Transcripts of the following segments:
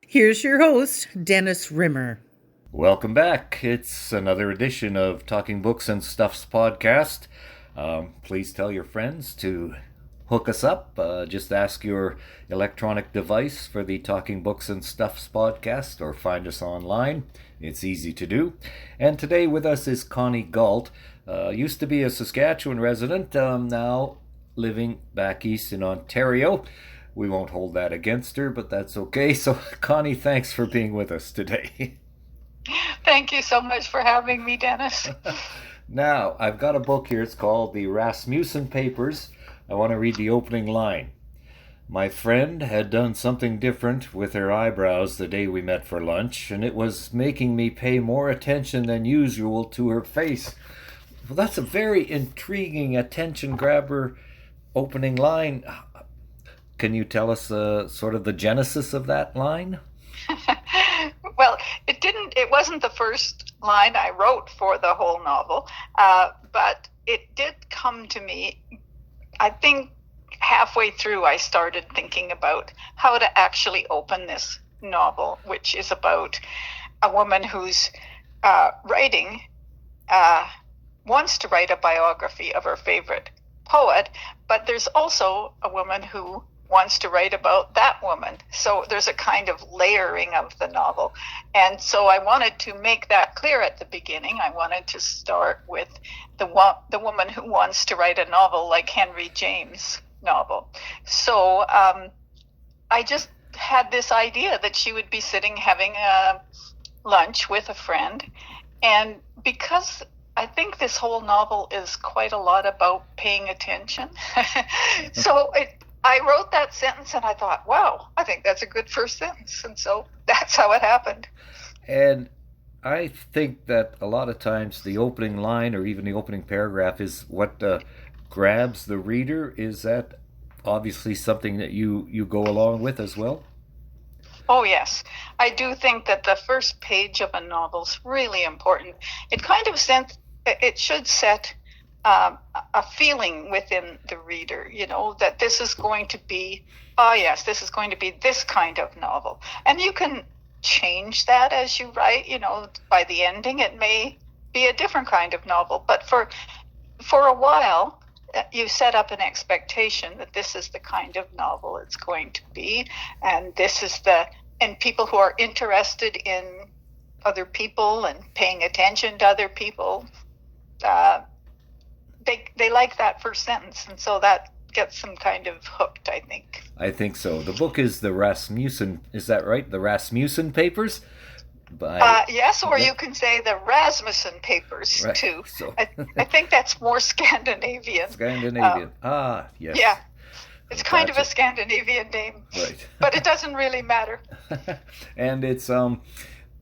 Here's your host, Dennis Rimmer. Welcome back. It's another edition of Talking Books and Stuff's podcast. Please tell your friends to hook us up. Just ask your electronic device for the Talking Books and Stuff's podcast or find us online. It's easy to do. And today with us is Connie Gault. Used to be a Saskatchewan resident, now living back east in Ontario. We won't hold that against her, but that's okay. So, Connie, thanks for being with us today. Thank you so much for having me, Dennis. Now, I've got a book here. It's called The Rasmussen Papers. I want to read the opening line. My friend had done something different with her eyebrows the day we met for lunch, and it was making me pay more attention than usual to her face. Well, that's a very intriguing attention grabber opening line. Can you tell us sort of the genesis of that line? Well, it wasn't the first line I wrote for the whole novel, but it did come to me. I think halfway through I started thinking about how to actually open this novel, which is about a woman who's writing, wants to write a biography of her favorite poet, but there's also a woman who wants to write about that woman. So there's a kind of layering of the novel. And so I wanted to make that clear at the beginning. I wanted to start with the woman who wants to write a novel like Henry James' novel. So I just had this idea that she would be sitting having a lunch with a friend. And because I think this whole novel is quite a lot about paying attention. So I wrote that sentence and I thought, wow, I think that's a good first sentence. And so that's how it happened. And I think that a lot of times the opening line or even the opening paragraph is what grabs the reader. Is that obviously something that you go along with as well? Oh, yes. I do think that the first page of a novel is really important. It should set a feeling within the reader, that this is going to be, this is going to be this kind of novel. And you can change that as you write, by the ending, it may be a different kind of novel. But for a while, you set up an expectation that this is the kind of novel it's going to be. And and people who are interested in other people and paying attention to other people, they like that first sentence, and so that gets them kind of hooked, I think. I think so. The book is the Rasmussen, is that right? The Rasmussen Papers? Yes, or you can say the Rasmussen Papers, right, too. So. I think that's more Scandinavian. Scandinavian. Yes. Yeah. It's kind of a Scandinavian name. Right. But it doesn't really matter. And it's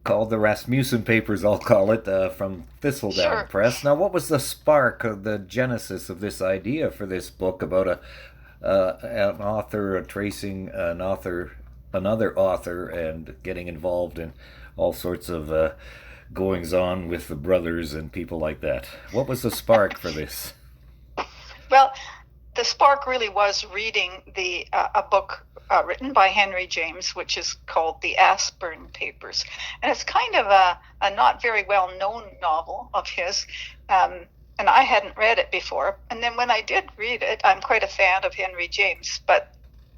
called the Rasmussen Papers, I'll call it, from Thistledown Sure. Press. Now, what was the spark of the genesis of this idea for this book about an author tracing another author, and getting involved in all sorts of goings-on with the brothers and people like that? What was the spark for this? Well, the spark really was reading a book written by Henry James, which is called The Aspern Papers. And it's kind of a not very well-known novel of his, and I hadn't read it before. And then when I did read it, I'm quite a fan of Henry James, but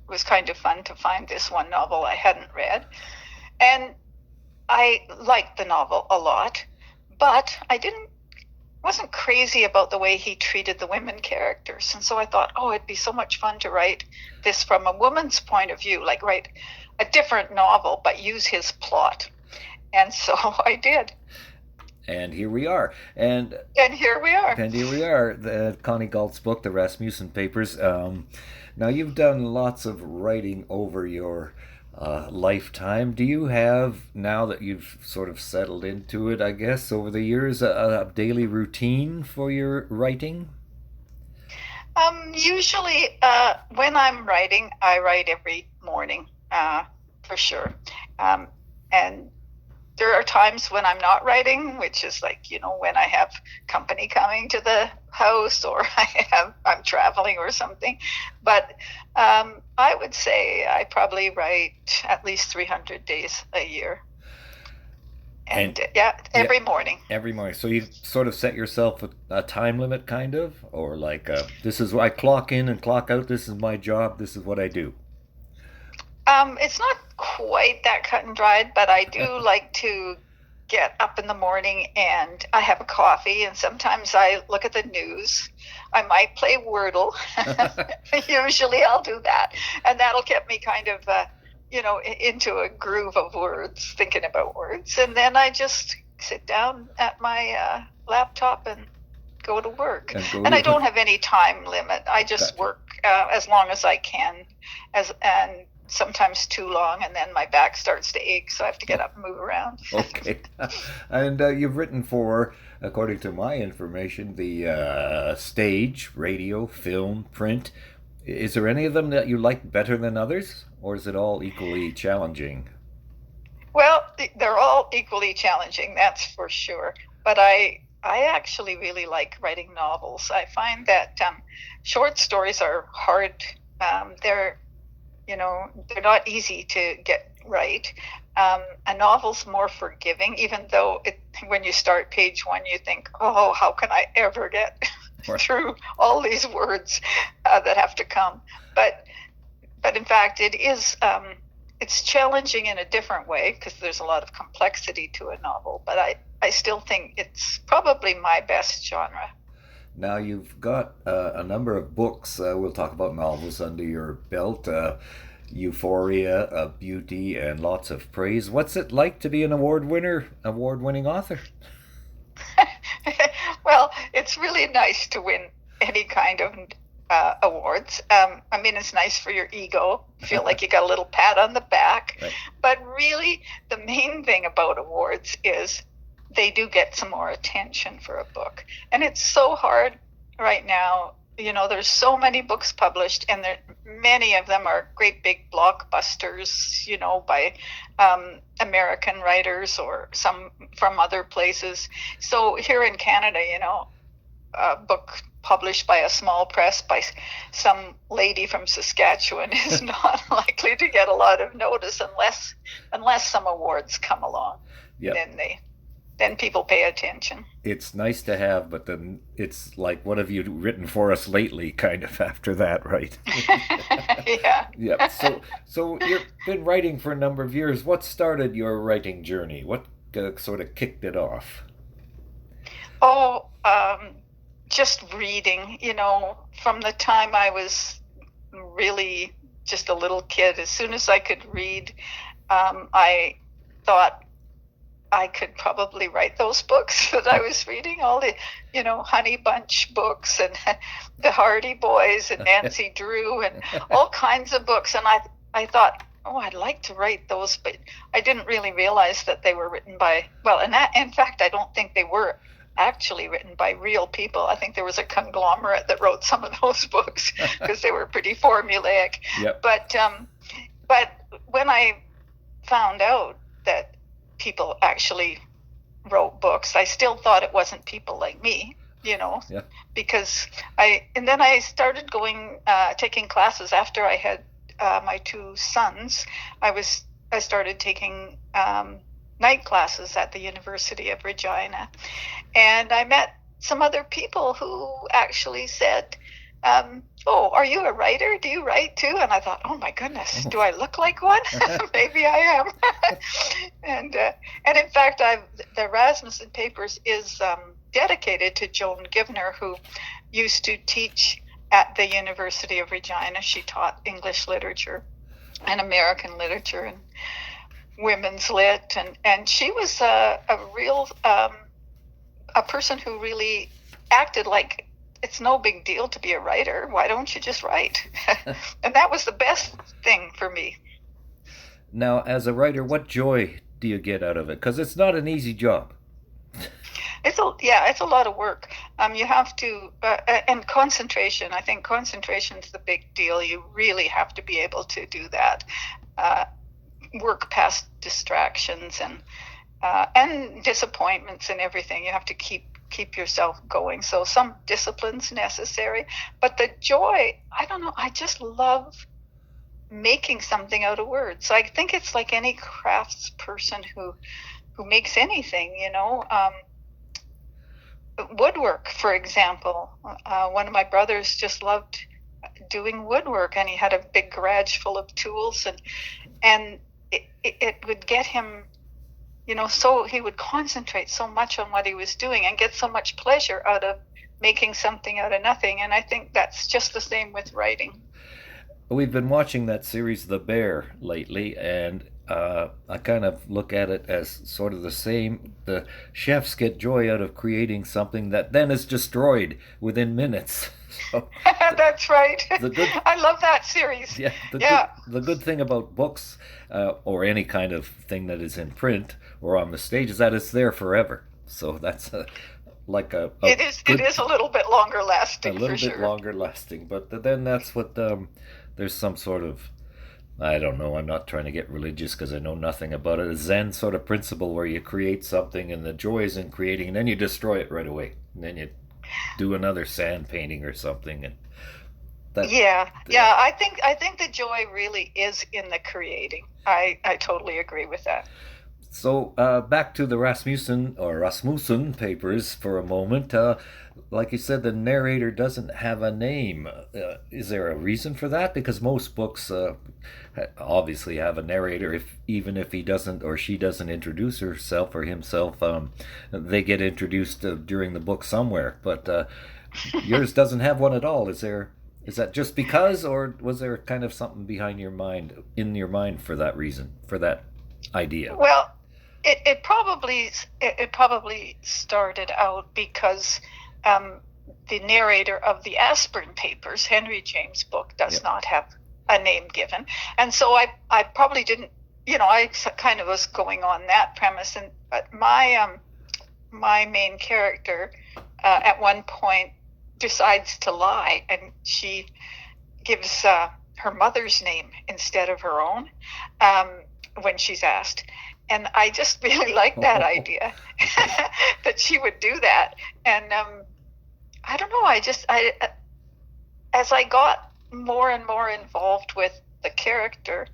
it was kind of fun to find this one novel I hadn't read. And I liked the novel a lot, but I wasn't crazy about the way he treated the women characters. And so I thought, it'd be so much fun to write this from a woman's point of view, like write a different novel, but use his plot. And so I did. And here we are. And here we are. And here we are. Connie Gault's book, The Rasmussen Papers. Now, you've done lots of writing over your lifetime. Do you have, now that you've sort of settled into it, I guess, over the years, a daily routine for your writing? Usually, when I'm writing, I write every morning, for sure. And there are times when I'm not writing, which is like, when I have company coming to the house, or I'm traveling or something. But I would say I probably write at least 300 days a year. And every morning. Every morning. So you sort of set yourself a time limit, kind of, or like this is I clock in and clock out. This is my job. This is what I do. It's not quite that cut and dried, but I do like to get up in the morning and I have a coffee, and sometimes I look at the news. I might play Wordle. Usually I'll do that, and that'll get me kind of into a groove of words, thinking about words. And then I just sit down at my laptop and go to work. And I don't have any time limit. I just work as long as I can, and sometimes too long, and then my back starts to ache, so I have to get up and move around. Okay. And you've written for, according to my information, the stage, radio, film, print. Is there any of them that you like better than others, or is it all equally challenging? Well, they're all equally challenging, that's for sure. But I actually really like writing novels. I find that short stories are hard. They're not easy to get right. A novel's more forgiving, even though when you start page 1, you think, oh, how can I ever get through all these words that have to come. But in fact, it is it's challenging in a different way, because there's a lot of complexity to a novel. But I still think it's probably my best genre. Now you've got a number of books. We'll talk about novels under your belt. Euphoria, Beauty, and Lots of Praise. What's it like to be an award-winning author? Well, it's really nice to win any kind of awards. It's nice for your ego. Feel like you got a little pat on the back. Right. But really, the main thing about awards is they do get some more attention for a book. And it's so hard right now. There's so many books published, and many of them are great big blockbusters, by American writers or some from other places. So here in Canada, a book published by a small press by some lady from Saskatchewan is not likely to get a lot of notice unless some awards come along. Yep. Then people pay attention. It's nice to have, but then it's like, what have you written for us lately, kind of, after that, right? Yeah. Yeah. So you've been writing for a number of years. What started your writing journey? What sort of kicked it off? Oh, just reading, from the time I was really just a little kid. As soon as I could read, I thought I could probably write those books that I was reading, all the, Honey Bunch books and the Hardy Boys and Nancy Drew and all kinds of books. And I thought, oh, I'd like to write those, but I didn't really realize that they were written by, in fact, I don't think they were actually written by real people. I think there was a conglomerate that wrote some of those books because they were pretty formulaic. Yep. But when I found out that people actually wrote books, I still thought it wasn't people like me, Yeah. because then I started taking classes after I had my 2 sons. I started taking night classes at the University of Regina, and I met some other people who actually said, oh, are you a writer? Do you write too? And I thought, oh my goodness, do I look like one? Maybe I am. And in fact, the Rasmussen Papers is dedicated to Joan Givner, who used to teach at the University of Regina. She taught English literature and American literature and women's lit, and she was a real a person who really acted like, it's no big deal to be a writer. Why don't you just write? And that was the best thing for me. Now, as a writer, what joy do you get out of it? Because it's not an easy job. It's a lot of work. You have to, and concentration. I think concentration is the big deal. You really have to be able to do that. Work past distractions and disappointments and everything. You have to keep yourself going. So some discipline's necessary, but the joy, I don't know, I just love making something out of words. So I think it's like any crafts person who makes anything, woodwork, for example. One of my brothers just loved doing woodwork, and he had a big garage full of tools, and it would get him, so he would concentrate so much on what he was doing and get so much pleasure out of making something out of nothing. And I think that's just the same with writing. We've been watching that series The Bear lately, and I kind of look at it as sort of the same. The chefs get joy out of creating something that then is destroyed within minutes. So that's right. I love that series. Yeah. The good thing about books, or any kind of thing that is in print or on the stage, is that it's there forever. So that's it is a little bit longer lasting. Longer lasting, but then that's what there's some sort of, I don't know, I'm not trying to get religious because I know nothing about it, a Zen sort of principle where you create something and the joy is in creating, and then you destroy it right away, and then you do another sand painting or something, and I think the joy really is in the creating. I totally agree with that. So back to the Rasmussen papers for a moment. Like you said, the narrator doesn't have a name. Is there a reason for that? Because most books obviously have a narrator. Even if he doesn't or she doesn't introduce herself or himself, they get introduced during the book somewhere. But yours doesn't have one at all. Is that just because, or was there kind of something behind in your mind for that reason, for that idea? Well, it probably started out because the narrator of the Aspirin Papers, Henry James' book, does not have a name given, and so I probably didn't. I kind of was going on that premise, but my main character at one point decides to lie, and she gives her mother's name instead of her own when she's asked. And I just really like that idea that she would do that. And I don't know, as I got more and more involved with the character,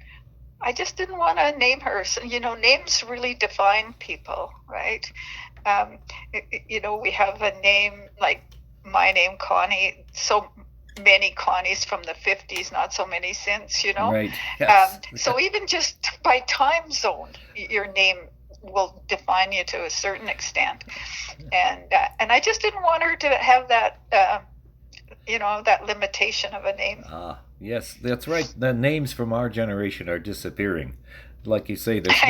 I just didn't want to name her. So, names really define people, right? We have a name like my name, Connie, so many Connies from the 50s, not so many since, Right. Yes. So even just by time zone, your name will define you to a certain extent. And I just didn't want her to have that, that limitation of a name. Yes, that's right. The names from our generation are disappearing. Like you say, there's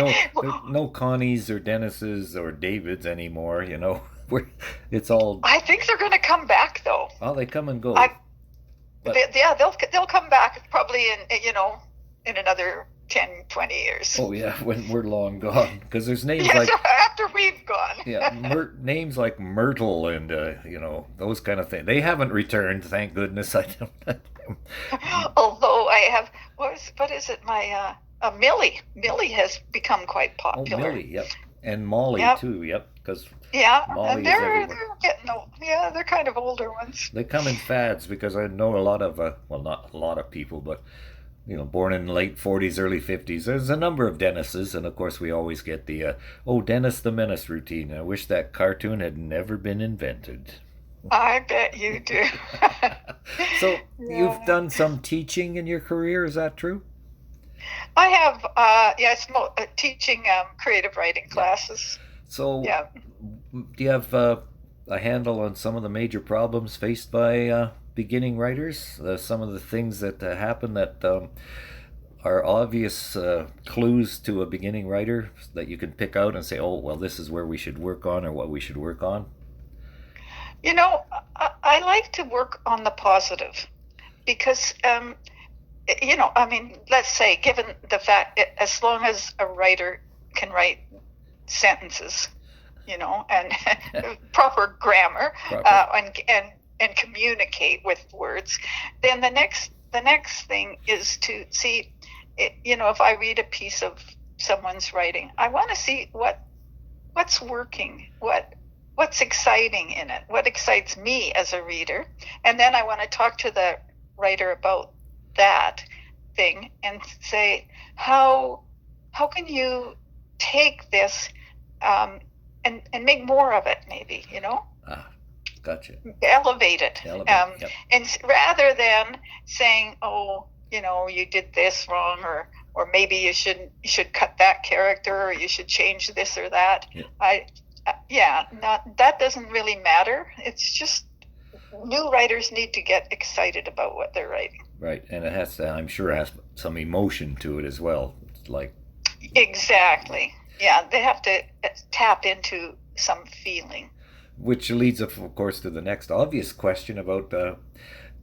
no Connies or Dennises or Davids anymore, It's all... I think they're going to come back, though. Oh, they come and go. They'll come back probably in another 10, 20 years. Oh yeah, when we're long gone, because there's names like after we've gone. Names like Myrtle and those kind of things. They haven't returned, thank goodness. I don't. Although I have what is it? My Millie. Millie has become quite popular. Oh, Millie, yep, and Molly too, yep, because. Yeah, Molly and they're getting old. Yeah, they're kind of older ones. They come in fads because I know a lot of, not a lot of people, but, born in the late 40s, early 50s. There's a number of Dennises, and of course we always get the, Dennis the Menace routine. I wish that cartoon had never been invented. I bet you do. So, you've done some teaching in your career, is that true? I have, teaching creative writing classes. So, do you have a handle on some of the major problems faced by beginning writers? Some of the things that happen that are obvious clues to a beginning writer that you can pick out and say, oh, well, this is where we should work on or what we should work on? I like to work on the positive because, let's say, given the fact, as long as a writer can write sentences, and proper grammar, and communicate with words, then the next thing is to see, if I read a piece of someone's writing, I want to see what what's working, what's exciting in it, what excites me as a reader, and then I want to talk to the writer about that thing and say, how can you take this and make more of it, maybe, Gotcha. elevate it. Yep. And rather than saying, oh, you did this wrong, or maybe you should cut that character, or you should change this or that. That doesn't really matter. It's just new writers need to get excited about what they're writing. Right, and I'm sure it has some emotion to it as well. It's like exactly. Yeah, they have to tap into some feeling. Which leads, of course, to the next obvious question about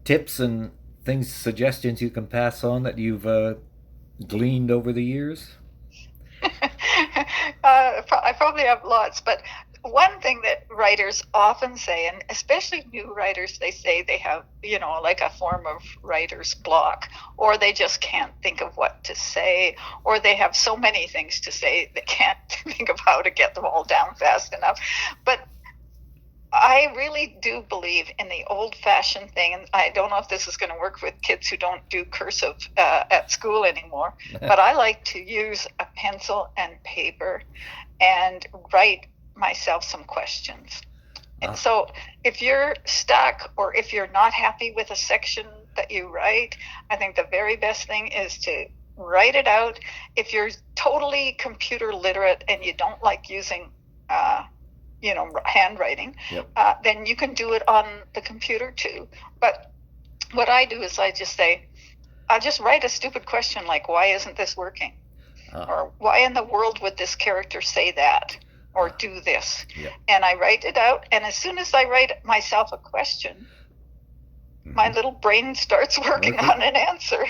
tips and things, suggestions you can pass on that you've gleaned over the years. I probably have lots, but one thing that writers often say, and especially new writers, they say they have, like a form of writer's block, or they just can't think of what to say, or they have so many things to say they can't think of how to get them all down fast enough. But I really do believe in the old-fashioned thing, and I don't know if this is going to work with kids who don't do cursive at school anymore, but I like to use a pencil and paper and write myself some questions. And so if you're stuck, or if you're not happy with a section that you write, I think the very best thing is to write it out. If you're totally computer literate and you don't like using handwriting, then you can do it on the computer too. But what I do is I just say, I'll just write a stupid question like, why isn't this working? Or why in the world would this character say that? Or do this? And I write it out. And as soon as I write myself a question, my little brain starts working on an answer.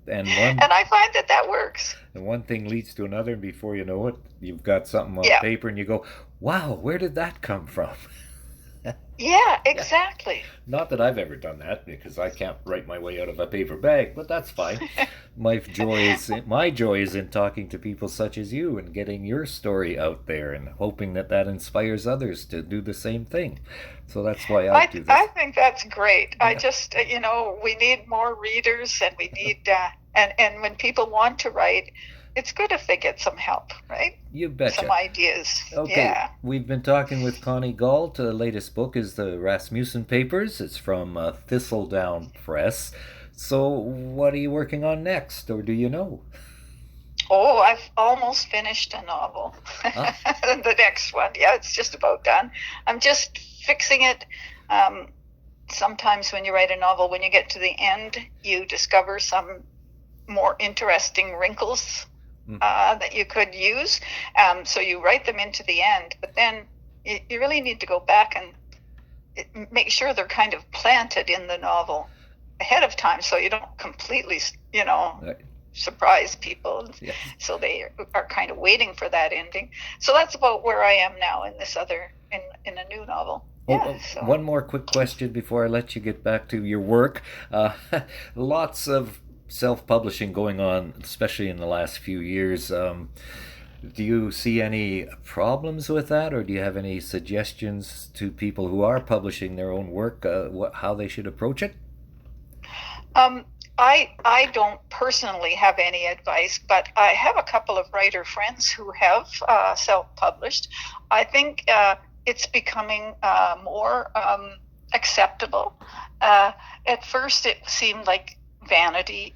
And I find that works. And one thing leads to another, and before you know it, you've got something on paper and you go, wow, where did that come from? Yeah, exactly. Not that I've ever done that, because I can't write my way out of a paper bag, but that's fine. My joy is in talking to people such as you and getting your story out there and hoping that inspires others to do the same thing. So that's why I do this. I think that's great. I just, we need more readers, and we need, and when people want to write, it's good if they get some help, right? You betcha. Some ideas. Okay. Yeah. We've been talking with Connie Gault. The latest book is the Rasmussen Papers. It's from Thistledown Press. So what are you working on next, or do you know? Oh, I've almost finished a novel. The next one. Yeah, it's just about done. I'm just fixing it. Sometimes when you write a novel, when you get to the end, you discover some more interesting wrinkles that you could use. So you write them into the end, but then you really need to go back and make sure they're kind of planted in the novel ahead of time, so you don't completely, surprise people. Yes. So they are kind of waiting for that ending. So that's about where I am now in this in a new novel. So. One more quick question before I let you get back to your work. Lots of self-publishing going on, especially in the last few years. Do you see any problems with that, or do you have any suggestions to people who are publishing their own work, how they should approach it? I don't personally have any advice, but I have a couple of writer friends who have self-published. I think it's becoming more acceptable. At first it seemed like vanity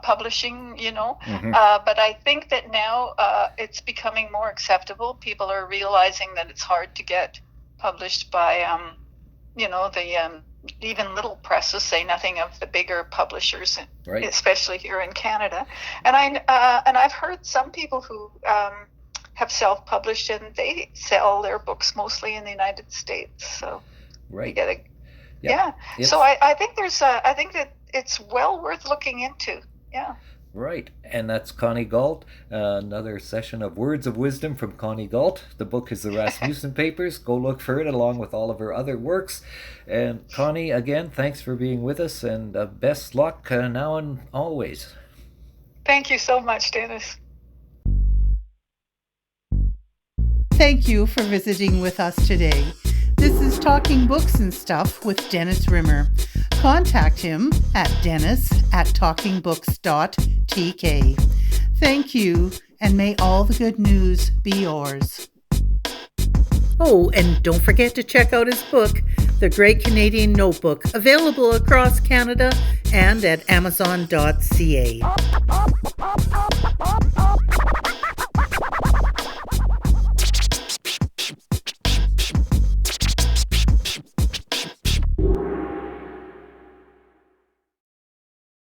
publishing, but I think that now it's becoming more acceptable. People are realizing that it's hard to get published by, the even little presses, say nothing of the bigger publishers, right, especially here in Canada. And I've heard some people who have self-published, and they sell their books mostly in the United States. So right, So I think I think that it's well worth looking into. Yeah. Right, and that's Connie Gault. Another session of Words of Wisdom from Connie Gault. The book is the Rasmussen Papers. Go look for it along with all of her other works. And Connie, again, thanks for being with us, and best luck now and always. Thank you so much, Dennis. Thank you for visiting with us today. This is Talking Books and Stuff with Dennis Rimmer. Contact him at dennis@talkingbooks.tk. Thank you, and may all the good news be yours. Oh, and don't forget to check out his book, The Great Canadian Notebook, available across Canada and at amazon.ca.